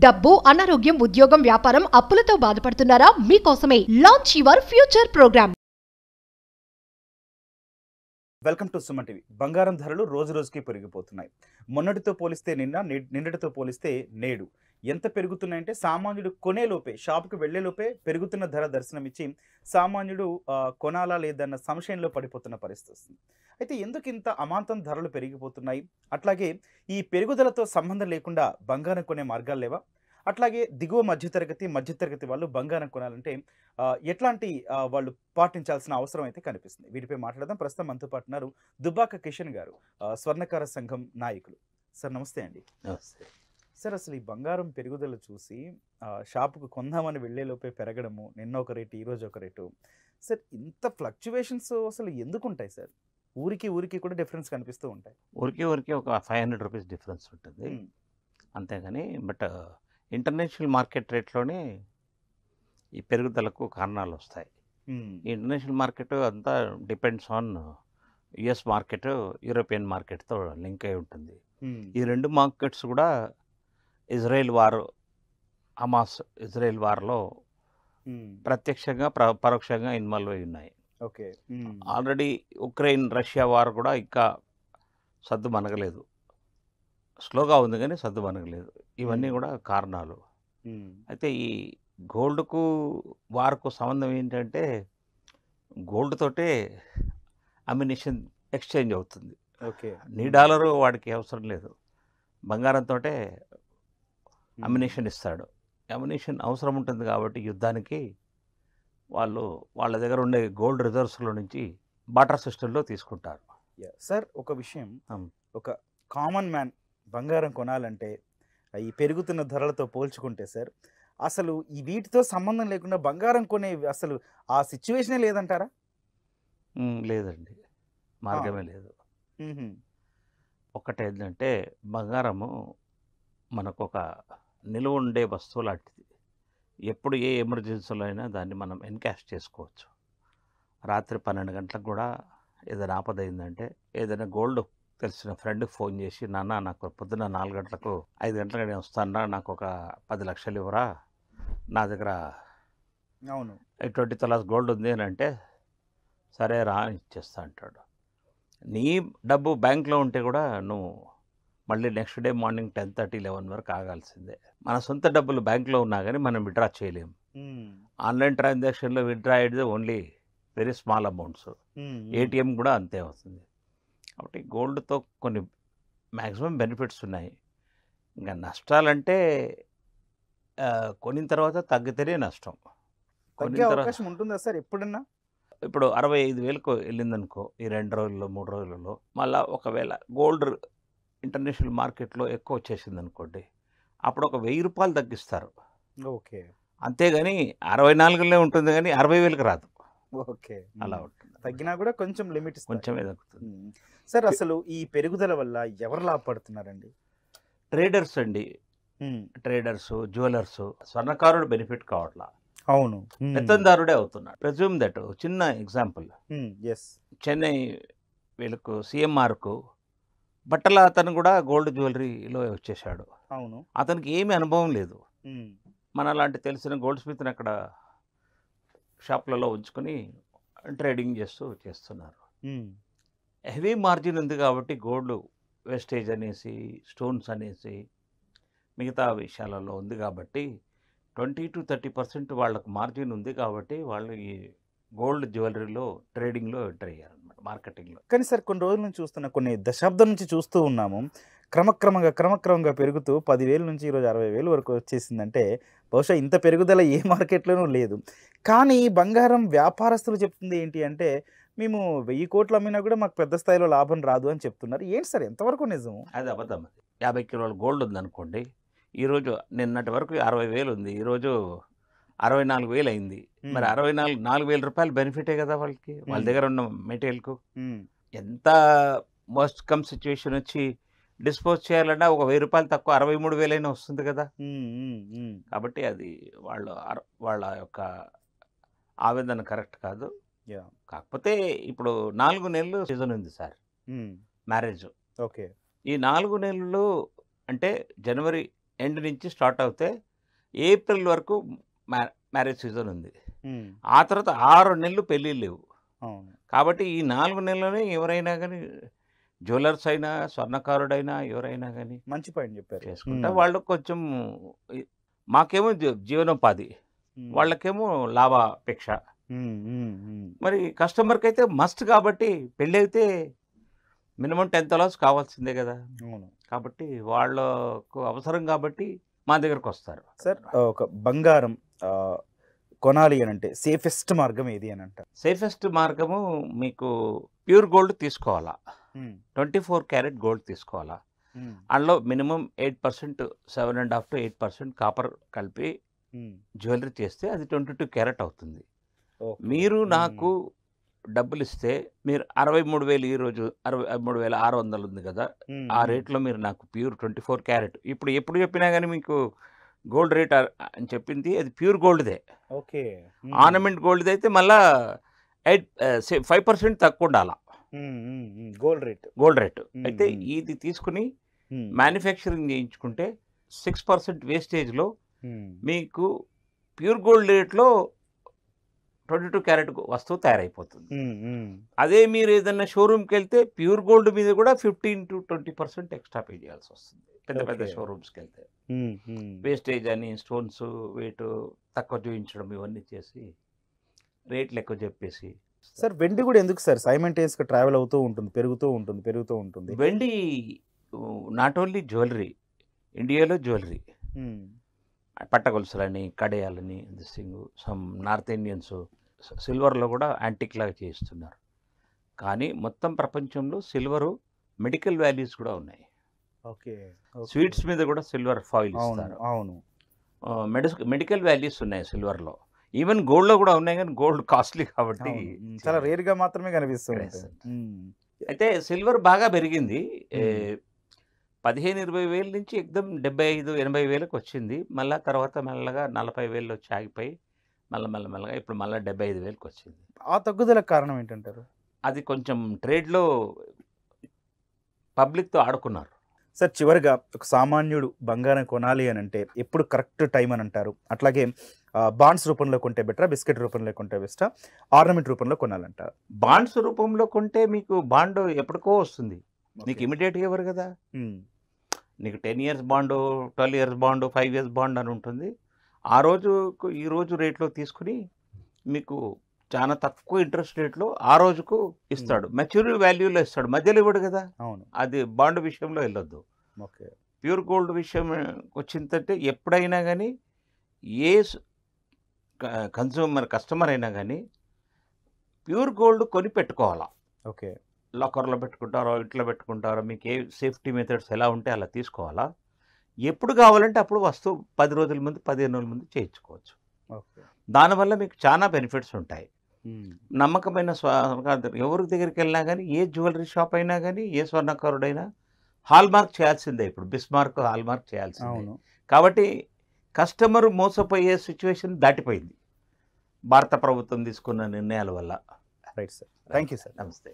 డబ్బు, అనారోగ్యం, ఉద్యోగం, వ్యాపారం, అప్పులతో బాధపడుతున్నారా? మీకోసమే launch your future program. Welcome to Suman TV. బంగారం ధరలు రోజు రోజుకి పెరిగిపోతున్నాయి. మొన్నటితో పోలిస్తే నిన్నటితో పోలిస్తే నేడు ఎంత పెరుగుతున్నాయంటే సామాన్యుడు కొనేలోపే, షాపుకి వెళ్లేలోపే పెరుగుతున్న ధర దర్శనమిచ్చి సామాన్యుడు కొనాలా లేదన్న సంశయంలో పడిపోతున్న పరిస్థితి వస్తుంది. అయితే ఎందుకు ఇంత అమాంతం ధరలు పెరిగిపోతున్నాయి? అట్లాగే ఈ పెరుగుదలతో సంబంధం లేకుండా బంగారం కొనే మార్గాలు లేవా? అట్లాగే దిగువ మధ్యతరగతి వాళ్ళు బంగారం కొనాలంటే ఎట్లాంటి వాళ్ళు పాటించాల్సిన అవసరం అయితే కనిపిస్తుంది. వీటిపై మాట్లాడదాం. ప్రస్తుతం మనతో పాటు ఉన్నారు దుబ్బాక కిషన్ గారు, స్వర్ణకార సంఘం నాయకులు. సార్ నమస్తే అండి. నమస్తే సార్, అసలు ఈ బంగారం పెరుగుదల చూసి షాపుకు కొందామని వెళ్లేలోపే పెరగడము, నిన్న ఒక రేటు ఈరోజు ఒక రేటు, సార్ ఇంత ఫ్లక్చువేషన్స్ అసలు ఎందుకు ఉంటాయి సార్? ఊరికి కూడా డిఫరెన్స్ కనిపిస్తూ ఉంటాయి. ఊరికి ఒక 500 రూపీస్ డిఫరెన్స్ ఉంటుంది అంతేగాని, బట్ ఇంటర్నేషనల్ మార్కెట్ రేట్లోనే ఈ పెరుగుదలకు కారణాలు వస్తాయి. ఈ ఇంటర్నేషనల్ మార్కెట్ అంతా depends on US market, European మార్కెట్తో లింక్ అయి ఉంటుంది. ఈ రెండు మార్కెట్స్ కూడా ఇజ్రాయెల్ వార్లో ప్రత్యక్షంగా పరోక్షంగా ఇన్వాల్వ్ అయి ఉన్నాయి. Okay. Already Ukraine Russia war కూడా ఇంకా సద్దు మనగలేదు, స్లోగా ఉంది కానీ సద్దు మనగలేదు. ఇవన్నీ కూడా కారణాలు. అయితే ఈ గోల్డ్కు వార్కు సంబంధం ఏంటంటే, గోల్డ్ తోటే అమ్యునిషన్ ఎక్స్చేంజ్ అవుతుంది. ఓకే. నీ డాలరు వాడికి అవసరం లేదు, బంగారంతో అమ్యునిషన్ ఇస్తాడు. అమ్యునిషన్ అవసరం ఉంటుంది కాబట్టి యుద్ధానికి వాళ్ళ దగ్గర ఉండే గోల్డ్ రిజర్వ్స్లో నుంచి బాటర్ సిస్టంలో తీసుకుంటారు. సార్, ఒక విషయం, ఒక కామన్ మ్యాన్ బంగారం కొనాలంటే ఈ పెరుగుతున్న ధరలతో పోల్చుకుంటే సార్, అసలు ఈ వీటితో సంబంధం లేకుండా బంగారం కొనే అసలు ఆ సిచ్యువేషనే లేదంటారా? లేదండి, మార్గమే లేదు. ఒకటేంటంటే, బంగారము మనకు ఒక నిలువ ఉండే వస్తువు లాంటిది. ఎప్పుడు ఏ ఎమర్జెన్సీలో అయినా దాన్ని మనం ఎన్కాష్ చేసుకోవచ్చు. రాత్రి 12 గంటలకు కూడా ఏదైనా ఆపదైందంటే, ఏదైనా గోల్డ్ తెలిసిన ఫ్రెండ్కి ఫోన్ చేసి, నాన్న నాకు పొద్దున్న 4 గంటలకు 5 గంటలకు నేను వస్తాను, నాకు ఒక 10 లక్షలు ఇవ్వరా, నా దగ్గర 20 తులాస్ గోల్డ్ ఉంది అని అంటే, సరే రా ఇచ్చేస్తా అంటాడు. నీ డబ్బు బ్యాంక్లో ఉంటే కూడా నువ్వు మళ్ళీ నెక్స్ట్ డే మార్నింగ్ 10:30, 11 వరకు ఆగాల్సిందే. మన సొంత డబ్బులు బ్యాంక్లో ఉన్నా కానీ మనం విత్డ్రా చేయలేము. ఆన్లైన్ ట్రాన్సాక్షన్లో విత్డ్రా అయ్యేది only very small amounts. ATM కూడా అంతే అవుతుంది. కాబట్టి గోల్డ్తో కొన్ని మ్యాక్సిమం బెనిఫిట్స్ ఉన్నాయి. ఇంకా నష్టాలంటే కొనిన తర్వాత తగ్గితేనే నష్టం. కొనిన అవకాశం ఉంటుందా సార్ ఎప్పుడన్నా? ఇప్పుడు 65,000కు వెళ్ళిందనుకో ఈ 2 రోజుల్లో 3 రోజులలో, మళ్ళీ ఒకవేళ గోల్డ్ ఇంటర్నేషనల్ మార్కెట్లో ఎక్కువ వచ్చేసింది అనుకోండి, అప్పుడు ఒక 1,000 రూపాయలు తగ్గిస్తారు. ఓకే. అంతేగాని 64లో ఉంటుంది కానీ 60,000కి రాదు. ఓకే. అలా ఉంటుంది. తగ్గినా కూడా కొంచెం లిమిట్, కొంచెమే తగ్గుతుంది. సార్, అసలు ఈ పెరుగుదల వల్ల ఎవరు లాభపడుతున్నారండి? ట్రేడర్స్ అండి, ట్రేడర్స్, జ్యువెలర్స్. స్వర్ణకారుడు బెనిఫిట్ కావట్లా, అవును, పెత్తందారుడే అవుతున్నాడు. Presume that. చిన్న ఎగ్జాంపుల్, చెన్నై వీళ్ళకు సిఎంఆర్కు బట్టల అతను కూడా గోల్డ్ జ్యువెలరీలో వచ్చేసాడు. అవును, అతనికి ఏమీ అనుభవం లేదు. మన లాంటి తెలిసిన గోల్డ్ స్మిత్ని అక్కడ షాప్లలో ఉంచుకొని ట్రేడింగ్ చేస్తున్నారు. హెవీ మార్జిన్ ఉంది కాబట్టి గోల్డ్ వేస్టేజ్ అనేసి, స్టోన్స్ అనేసి, మిగతా విషయాలలో ఉంది కాబట్టి 20 to 30% వాళ్ళకు మార్జిన్ ఉంది కాబట్టి వాళ్ళు ఈ గోల్డ్ జ్యువెలరీలో ట్రేడింగ్లో ఎంటర్ అయ్యారనమాట, మార్కెటింగ్లో. కానీ సార్, కొన్ని రోజుల నుంచి కొన్ని దశాబ్దం నుంచి చూస్తూ ఉన్నాము, క్రమక్రమంగా పెరుగుతూ 10,000 నుంచి ఈరోజు 60,000 వరకు వచ్చేసిందంటే బహుశా ఇంత పెరుగుదల ఏ మార్కెట్లోనూ లేదు. కానీ బంగారం వ్యాపారస్తులు చెప్తుంది ఏంటి అంటే, మేము 1,000 కోట్లు అమ్మినా కూడా మాకు పెద్ద స్థాయిలో లాభం రాదు అని చెప్తున్నారు. ఏంటి సార్, ఎంతవరకు నిజం? అది అబద్ధం. 50 కిలోల గోల్డ్ ఉందనుకోండి, ఈరోజు నిన్నటి వరకు 60,000 ఉంది, ఈరోజు 64,000 అయింది. మరి 4,000 రూపాయలు బెనిఫిటే కదా వాళ్ళకి, వాళ్ళ దగ్గర ఉన్న మెటీరియల్కు. ఎంత మోస్ట్ కమ్ సిచ్యువేషన్ వచ్చి డిస్పోజ్ చేయాలన్నా ఒక 1,000 రూపాయలు తక్కువ 63,000 అయినా వస్తుంది కదా. కాబట్టి అది వాళ్ళ యొక్క ఆవేదన కరెక్ట్ కాదు. కాకపోతే ఇప్పుడు 4 నెలలు సీజన్ ఉంది సార్, మ్యారేజ్. ఓకే. ఈ 4 నెలలు అంటే జనవరి ఎండ్ నుంచి స్టార్ట్ అవుతే ఏప్రిల్ వరకు మ్యారేజ్ సీజన్ ఉంది. ఆ తర్వాత 6 నెలలు పెళ్ళిళ్ళు లేవు. అవును. కాబట్టి ఈ 4 నెలలోనే ఎవరైనా కానీ జ్యువెలర్స్ అయినా స్వర్ణకారుడైనా ఎవరైనా కానీ మంచి పాయింట్ చెప్పారు. చేసుకుంటే వాళ్ళు కొంచెం మాకేమో జీవనోపాధి, వాళ్ళకేమో లాభాపేక్ష. మరి కస్టమర్కి అయితే మస్ట్ కాబట్టి పెళ్ళి అయితే మినిమం 10 లాస్ కావాల్సిందే కదా. అవును. కాబట్టి వాళ్ళకు అవసరం కాబట్టి మా దగ్గరకు వస్తారు. సార్ ఒక బంగారం కొనాలి అని అంటే సేఫెస్ట్ మార్గం ఏది అని అంటారు? సేఫెస్ట్ మార్గము మీకు ప్యూర్ గోల్డ్ తీసుకోవాలా, 24 క్యారెట్ గోల్డ్ తీసుకోవాలా. అందులో మినిమం 8%, 7.5 to 8% కాపర్ కలిపి జ్యువెలరీ చేస్తే అది 22 క్యారెట్ అవుతుంది. మీరు నాకు డబ్బులు ఇస్తే మీరు 63,000 ఈరోజు 63,600 ఉంది కదా, ఆ రేట్లో మీరు నాకు ప్యూర్ 24 క్యారెట్ ఇప్పుడు ఎప్పుడు చెప్పినా కానీ మీకు గోల్డ్ రేట్ అని చెప్పింది అది ప్యూర్ గోల్డ్దే. ఓకే. ఆర్నమెంట్ గోల్డ్ది అయితే మళ్ళా 5% తక్కువ ఉండాలా గోల్డ్ రేట్. అయితే ఇది తీసుకుని మ్యానుఫ్యాక్చరింగ్ చేయించుకుంటే 6% వేస్టేజ్లో మీకు ప్యూర్ గోల్డ్ రేట్లో 22 క్యారెట్ వస్తువు తయారైపోతుంది. అదే మీరు ఏదన్నా షోరూమ్కి వెళ్తే ప్యూర్ గోల్డ్ మీద కూడా 15 to 20% ఎక్స్ట్రా పే చేయాల్సి వస్తుంది. పెద్ద పెద్ద షోరూమ్స్కి వెళ్తే వేస్టేజ్ అని స్టోన్స్ వెయిట్ తక్కువ చూపించడం ఇవన్నీ చేసి రేట్లు ఎక్కువ చెప్పేసి. సార్ వెండి కూడా ఎందుకు సార్ సైమల్టేనియస్గా ట్రావెల్ అవుతూ ఉంటుంది, పెరుగుతూ ఉంటుంది? వెండి నాట్ ఓన్లీ జ్యువెలరీ, ఇండియాలో జ్యువెలరీ పట్టగొలుసులని కడయాలని సమ్ నార్త్ ఇండియన్స్ సిల్వర్లో కూడా యాంటిక్ లాగా చేయిస్తున్నారు. కానీ మొత్తం ప్రపంచంలో సిల్వరు మెడికల్ వాల్యూస్ కూడా ఉన్నాయి. ఓకే. స్వీట్స్ మీద కూడా సిల్వర్ ఫాయిల్ ఇస్తారు. అవును. మెడికల్ వాల్యూస్ ఉన్నాయి సిల్వర్లో. ఈవెన్ గోల్డ్లో కూడా ఉన్నాయి, కానీ గోల్డ్ కాస్ట్లీ కాబట్టి చాలా రేర్గా మాత్రమే కనిపిస్తుంది. అయితే సిల్వర్ బాగా పెరిగింది. 15-20 వేల నుంచి ఎక్దమ్ 75-80 వేలకు వచ్చింది. మళ్ళీ తర్వాత మెల్లగా 40 వేలు వచ్చి ఆగిపోయి మెల్లగా ఇప్పుడు మళ్ళీ 75 వేలకు వచ్చింది. ఆ తగ్గుదలకు కారణం ఏంటంటారు? అది కొంచెం ట్రేడ్లో పబ్లిక్తో ఆడుకున్నారు. సార్ చివరిగా ఒక సామాన్యుడు బంగారం కొనాలి అని అంటే ఎప్పుడు కరెక్ట్ టైం అని అంటారు? అట్లాగే బాండ్స్ రూపంలో కొంటే బెటరా, బిస్కెట్ రూపంలో కొంటే బెస్టా, ఆర్నమెంట్ రూపంలో కొనాలంటారు? బాండ్స్ రూపంలో కొంటే మీకు బాండ్ ఎప్పటికో వస్తుంది, నీకు ఇమీడియట్గా ఇవ్వరు కదా. నీకు 10 years bond, 12 years bond, 5 years bond అని ఉంటుంది. ఆ రోజుకు ఈ రోజు రేట్లో తీసుకుని మీకు చాలా తక్కువ ఇంట్రెస్ట్ రేట్లో ఆ రోజుకు ఇస్తాడు, మెచ్యూరిటీ వాల్యూలో ఇస్తాడు, మధ్యలో ఇవ్వడు కదా. అవును. అది బాండ్ విషయంలో వెళ్ళొద్దు. ఓకే. ప్యూర్ గోల్డ్ విషయం వచ్చిందంటే ఎప్పుడైనా కానీ ఏ కస్టమర్ అయినా కానీ ప్యూర్ గోల్డ్ కొని పెట్టుకోవాలా. ఓకే. లాకర్లో పెట్టుకుంటారో ఇంట్లో పెట్టుకుంటారో మీకు ఏ సేఫ్టీ మెథడ్స్ ఎలా ఉంటే అలా తీసుకోవాలా. ఎప్పుడు కావాలంటే అప్పుడు వస్తువు 10 రోజుల ముందు 15 రోజుల ముందు చేయించుకోవచ్చు. దానివల్ల మీకు చాలా బెనిఫిట్స్ ఉంటాయి. నమ్మకమైన ఎవరి దగ్గరికి వెళ్ళినా కానీ, ఏ జ్యువెలరీ షాప్ అయినా కానీ, ఏ స్వర్ణకారుడైనా హాల్మార్క్ చేయాల్సిందే. ఇప్పుడు బిస్మార్క్ హాల్మార్క్ చేయాల్సిందే. కాబట్టి కస్టమర్ మోసపోయే సిచ్యువేషన్ దాటిపోయింది భారత ప్రభుత్వం తీసుకున్న నిర్ణయాల వల్ల. Right sir, thank you sir. నమస్తే.